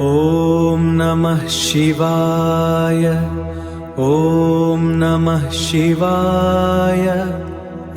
ॐ नमः शिवाय। ॐ नमः शिवाय।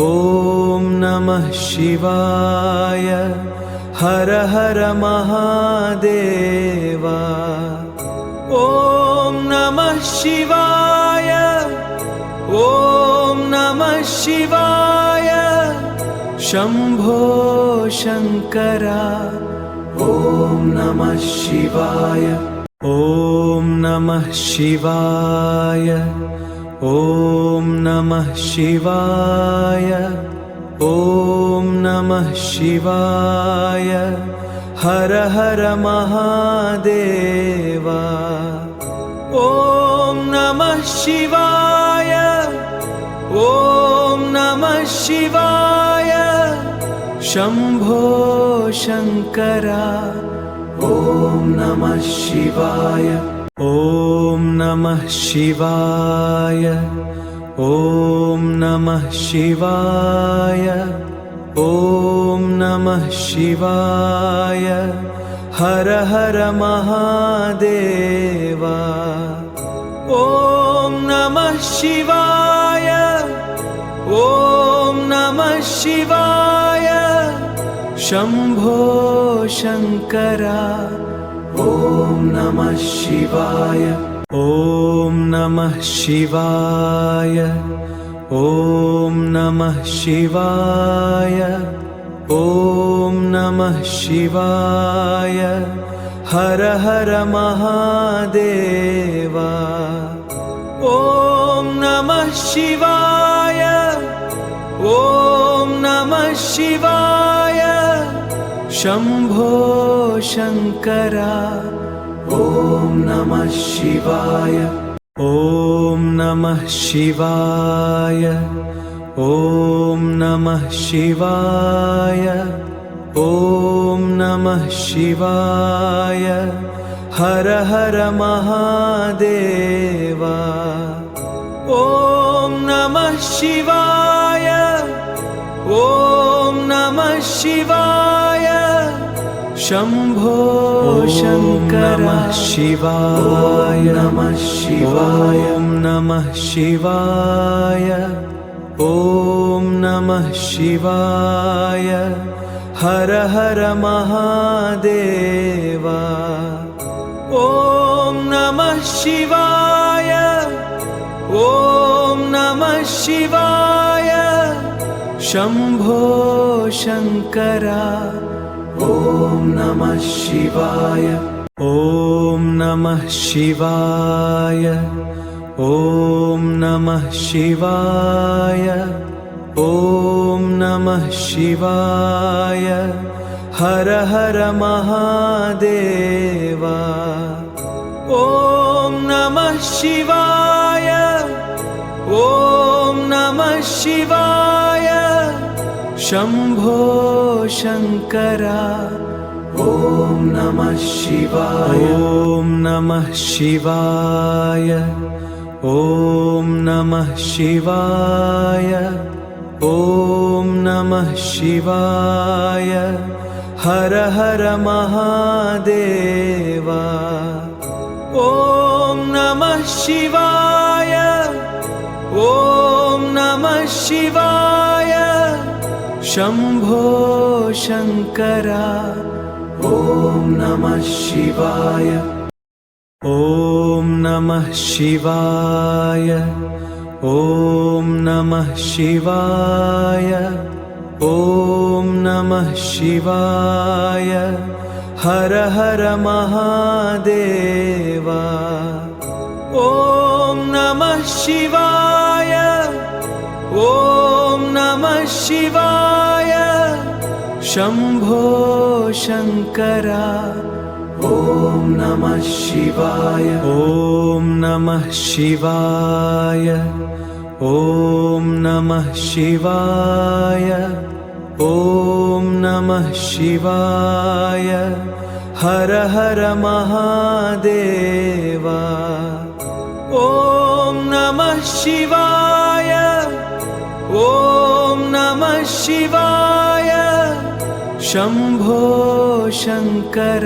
ॐ नमः शिवाय। हर हर महादेव। ॐ नमः शिवाय। ॐ नमः शिवाय। शम्भो शङ्कर। ॐ नमः शिवाय। ॐ नमः शिवाय। ॐ नमः शिवाय। ॐ नमः शिवाय। हर हर महादेव। ॐ नमः शिवाय। ॐ नमः शिवाय। शम्भो शङ्कर। ॐ नमः शिवाय। ॐ नमः शिवाय। ॐ नमः शिवाय। ॐ नमः शिवाय। हर हर महादेव। ॐ नमः शिवाय। ॐ नमः शिवाय। शम्भो शङ्कर। ॐ नमः शिवाय। ॐ नमः शिवाय। ॐ नमः शिवाय। ॐ नमः शिवाय। हर हर महादेव। ॐ नमः शिवाय। ॐ नमः शिवाय। शम्भो शङ्कर। ॐ नमः शिवाय। ॐ नमः शिवाय। ॐ नमः शिवाय। ॐ नमः शिवाय। हर हर महादेव। ॐ नमः शिवाय। ॐ नमः शिवाय। शम्भो शङ्कर। शिवाय नमः शिवाय। ॐ नमः शिवाय। ॐ नमः शिवाय। हर हर महादेव। ॐ नमः शिवाय। ॐ नमः शिवाय। शम्भो शङ्कर। ॐ नमः शिवाय। ॐ नमः शिवाय। ॐ नमः शिवाय। ॐ नमः शिवाय। हर हर महादेव। ॐ नमः शिवाय। ॐ नमः शिवाय। शम्भो शङ्कर। ॐ नमः शिवाय। ॐ नमः शिवाय। ॐ नमः शिवाय। ॐ नमः शिवाय। हर हर महादेव। ॐ नमः शिवाय। ॐ नमः शिवाय। शम्भो शङ्कर। ॐ नमः शिवाय। ॐ नमः शिवाय। ॐ नमः शिवाय। ॐ नमः शिवाय। हर हर महादेव। ॐ नमः शिवाय। ॐ नमः शिवाय। शम्भो शङ्कर। ॐ नमः शिवाय। ॐ नमः शिवाय। ॐ नमः शिवाय। ॐ नमः शिवाय। हर हर महादेव। ॐ नमः शिवाय। ॐ नमः शिवाय। शम्भो शङ्कर।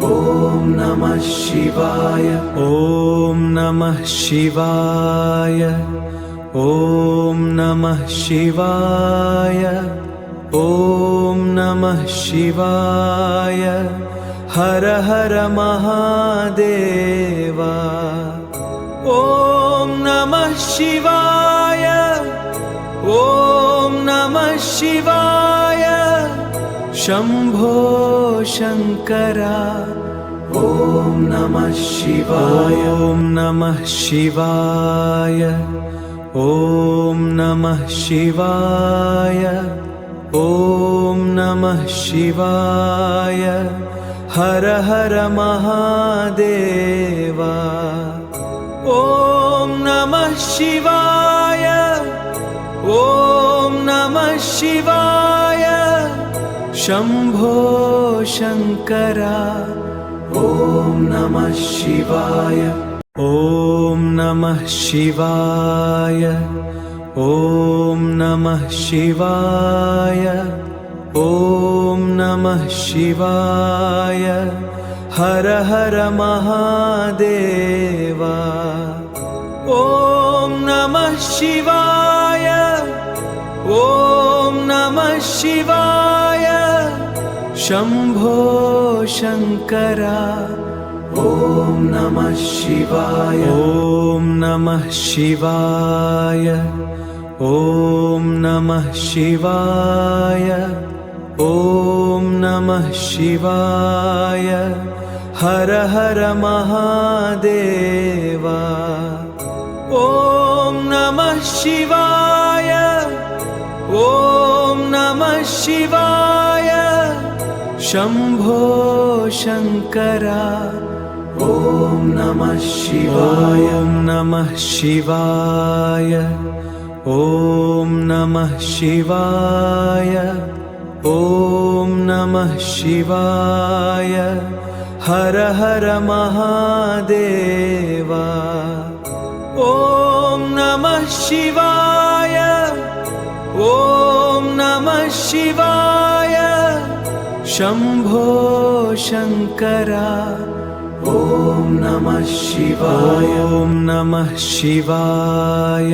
ॐ नमः शिवाय ॐ नमः शिवाय ॐ नमः शिवाय ॐ नमः शिवाय हर हर महादेव ॐ नमः शिवाय ॐ नमः शिवाय शम्भो शङ्कर ॐ नमः शिवाय ॐ नमः शिवाय ॐ नमः शिवाय ॐ नमः शिवाय हर हर महादेव ॐ नमः शिवाय ॐ नमः शिवाय शम्भो शङ्कर ॐ नमः शिवाय ॐ नमः शिवाय ॐ नमः शिवाय ॐ नमः शिवाय हर हर महादेव ॐ नमः शिवाय ॐ नमः शिवाय शम्भो शङ्कर ॐ नमः शिवाय ॐ नमः शिवाय ॐ नमः शिवाय ॐ नमः शिवाय हर हर महादेव ॐ नमः शिवाय ॐ नमः शिवाय शम्भो शङ्कर ॐ नमः शिवाय ॐ नमः शिवाय ॐ नमः शिवाय ॐ नमः शिवाय हर हर महादेव ॐ नमः शिवाय ॐ नमः शिवाय शम्भो शङ्कर ॐ नमः शिवाय ॐ नमः शिवाय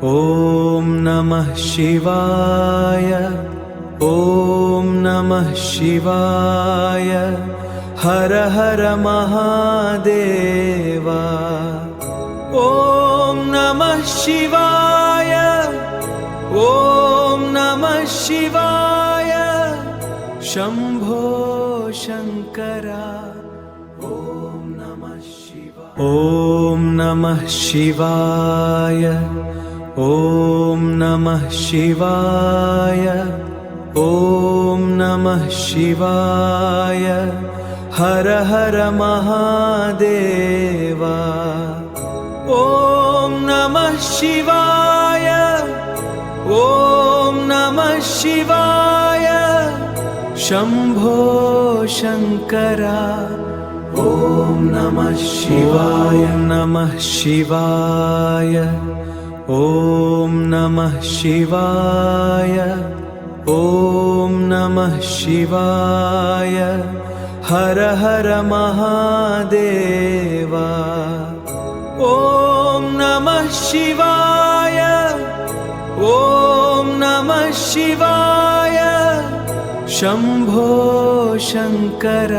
ॐ नमः शिवाय ॐ नमः शिवाय हर हर महादेव ॐ नमः शिवाय ॐ नमः शिवाय शम्भो शङ्कर ॐ नमः शिवाय ॐ नमः शिवाय ॐ नमः शिवाय ॐ नमः शिवाय हर हर महादेव ॐ नमः शिवाय ॐ नमः शिवाय शम्भो शङ्कर ॐ नमः शिवाय नमः शिवाय ॐ नमः शिवाय ॐ नमः शिवाय हर हर महादेव ॐ नमः शिवाय ॐ नमः शिवाय शम्भो शङ्कर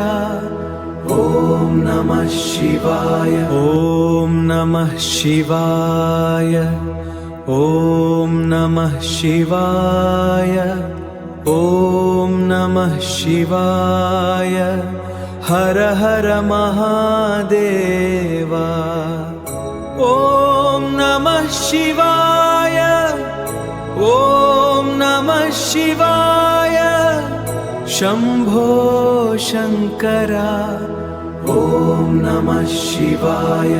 ॐ नमः शिवाय ॐ नमः शिवाय ॐ नमः शिवाय ॐ नमः शिवाय हर हर महादेव ॐ नमः शिवाय ॐ नमः शिवाय शम्भो शङ्कर ॐ नमः शिवाय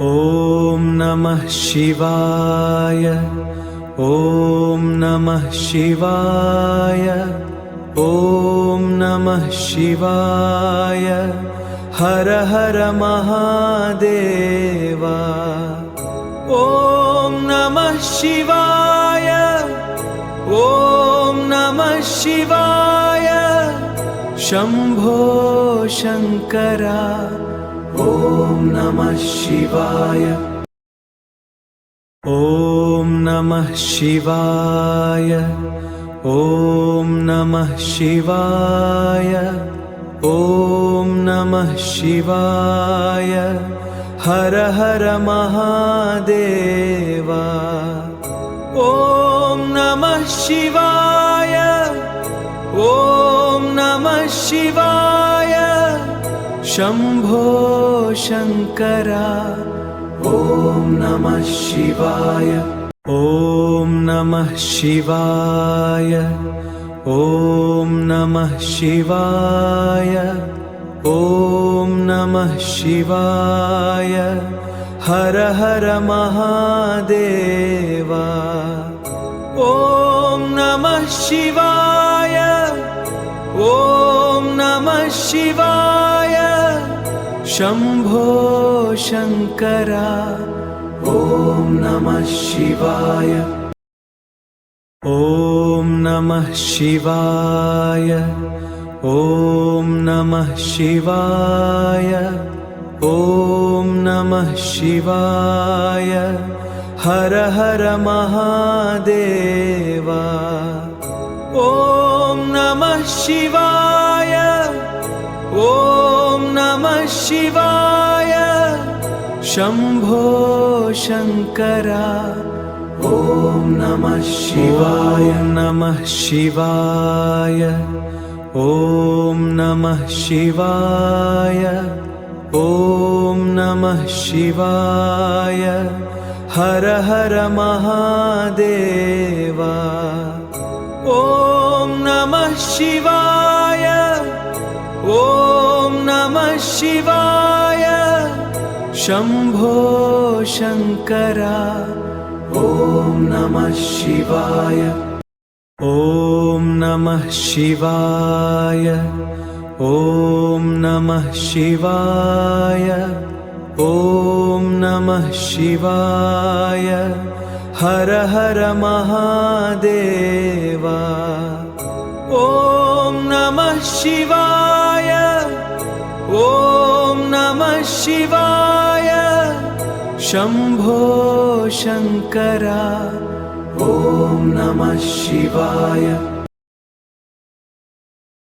ॐ नमः शिवाय ॐ नमः शिवाय ॐ नमः शिवाय हर हर महादेव ॐ नमः शिवाय ॐ नमः शिवाय शम्भो शङ्कर। ॐ नमः शिवाय। ॐ नमः शिवाय। ॐ नमः शिवाय। ॐ नमः शिवाय। हर हर महादेव। ॐ नमः शिवाय। ॐ नमः शिवाय। शम्भो शङ्कर। ॐ नमः शिवाय। ॐ नमः शिवाय। ॐ नमः शिवाय। ॐ नमः शिवाय। हर हर महादेव। ॐ नमः शिवाय। ॐ नमः शिवाय। शम्भो शङ्कर। ॐ नमः शिवाय। ॐ नमः शिवाय। ॐ नमः शिवाय। ॐ नमः शिवाय। हर हर महादेव। ॐ नमः शिवाय। ॐ नमः शिवाय। शम्भो शङ्कर। ॐ नमः शिवाय। नमः शिवाय। ॐ नमः शिवाय। ॐ नमः शिवाय। हर हर महादेव। ॐ नमः शिवाय। ॐ नमः शिवाय। शम्भो शङ्कर। ॐ नमः शिवाय। ॐ नमः शिवाय। ॐ नमः शिवाय। ॐ नमः शिवाय। हर हर महादेव। ॐ नमः शिवाय। ॐ नमः शिवाय। शम्भो शङ्कर। ॐ नमः शिवाय।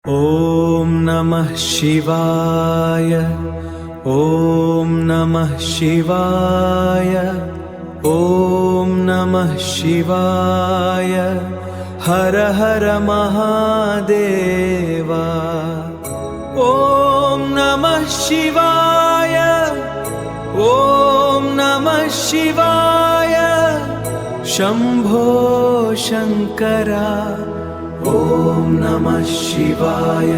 ॐ नमः शिवाय। ॐ नमः शिवाय। ॐ नमः शिवाय। हर हर महादेव। ॐ नमः शिवाय। ॐ नमः शिवाय। शम्भो शङ्कर। ॐ नमः शिवाय।